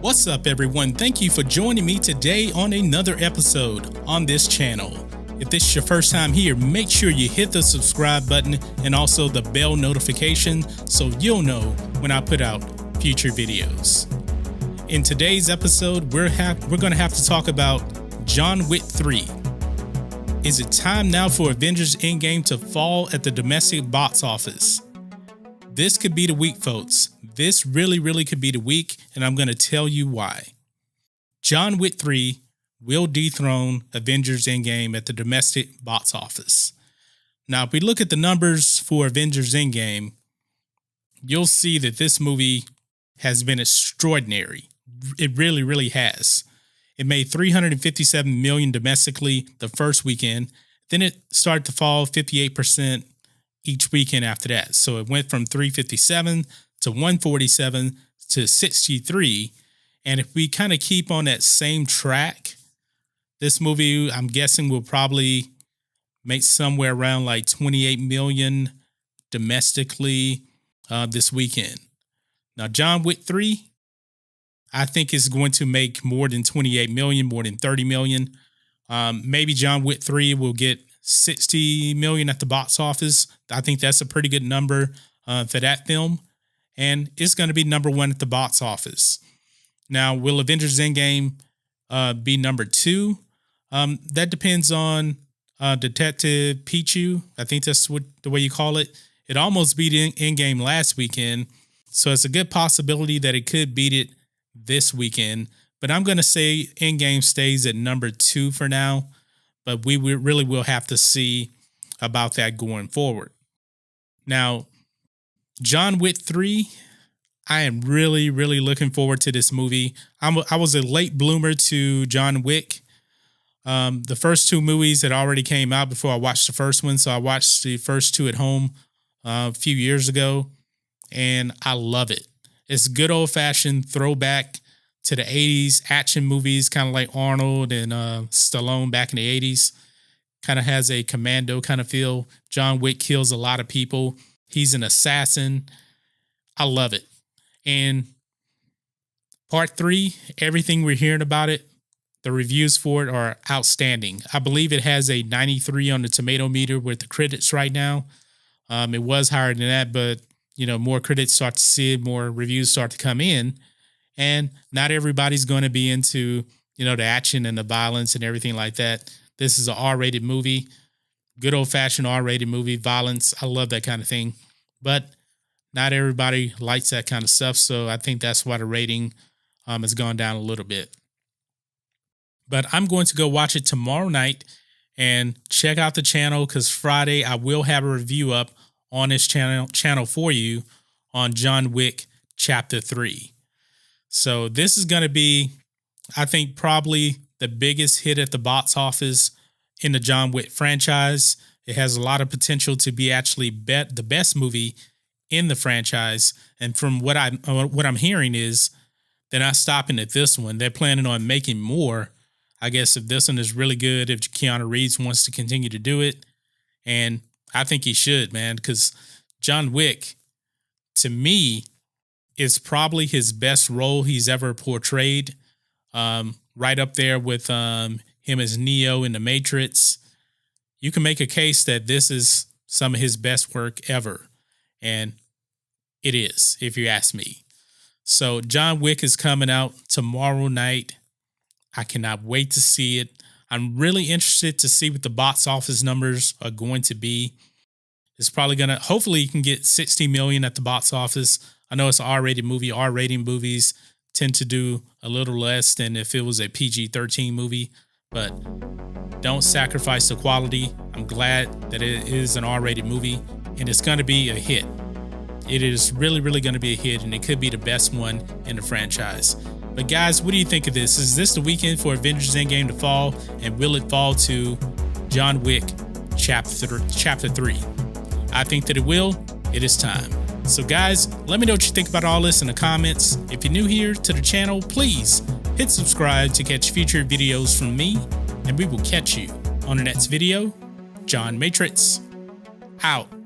What's up, everyone? Thank you for joining me today on another episode on this channel. If this is your first time here, make sure you hit the subscribe button and also the bell notification so you'll know when I put out future videos. In today's episode, we're going to have to talk about John Wick 3. Is it time now for Avengers Endgame to fall at the domestic box office? This could be the week, folks. This really could be the week, and I'm going to tell you why. John Wick 3 will dethrone Avengers Endgame at the domestic box office. Now, if we look at the numbers for Avengers Endgame, you'll see that this movie has been extraordinary. It really has. It made $357 million domestically the first weekend. Then it started to fall 58% each weekend after that. So it went from 357 to 147 to 63. And if we kind of keep on that same track, this movie, I'm guessing, will probably make somewhere around like 28 million domestically this weekend. Now, John Wick 3, I think is going to make more than 28 million, more than 30 million. Maybe John Wick 3 will get 60 million at the box office. I think that's a pretty good number for that film. And it's going to be number one at the box office. Now, will Avengers Endgame be number two? That depends on Detective Pkwy. I think that's the way you call it. It almost beat Endgame last weekend. So it's a good possibility that it could beat it this weekend. But I'm going to say Endgame stays at number two for now. But we really will have to see about that going forward. Now, John Wick 3, I am really looking forward to this movie. I was a late bloomer to John Wick. The first two movies had already came out before I watched the first one. So I watched the first two at home a few years ago, and I love it. It's good old-fashioned throwback to the 80s action movies, kind of like Arnold and Stallone back in the 80s. Kind of has a commando kind of feel. John Wick kills a lot of people. He's an assassin. I love it. And part 3, everything we're hearing about it, the reviews for it are outstanding. I believe it has a 93 on the tomato meter with the critics right now. It was higher than that, but more critics start to see it, more reviews start to come in. And not everybody's going to be into, the action and the violence and everything like that. This is an R-rated movie, good old-fashioned R-rated movie, violence. I love that kind of thing. But not everybody likes that kind of stuff. So I think that's why the rating has gone down a little bit. But I'm going to go watch it tomorrow night and check out the channel, because Friday I will have a review up on this channel for you on John Wick Chapter 3. So this is going to be, I think, probably the biggest hit at the box office in the John Wick franchise. It has a lot of potential to be actually the best movie in the franchise. And from what I'm hearing is they're not stopping at this one. They're planning on making more. I guess if this one is really good, if Keanu Reeves wants to continue to do it. And I think he should, man, because John Wick, to me, is probably his best role he's ever portrayed. Right up there with him as Neo in the Matrixx. You can make a case that this is some of his best work ever. And it is, if you ask me. So John Wick is coming out tomorrow night. I cannot wait to see it. I'm really interested to see what the box office numbers are going to be. It's probably going to, hopefully you can get 60 million at the box office. I know it's an R-rated movie. R-rated movies tend to do a little less than if it was a PG-13 movie, but don't sacrifice the quality. I'm glad that it is an R-rated movie, and it's going to be a hit. It is really going to be a hit, and it could be the best one in the franchise. But guys, what do you think of this? Is this the weekend for Avengers Endgame to fall, and will it fall to John Wick Chapter 3? I think that it will. It is time. So guys, let me know what you think about all this in the comments. If you're new here to the channel, please hit subscribe to catch future videos from me, and we will catch you on the next video. John Matrixx, out.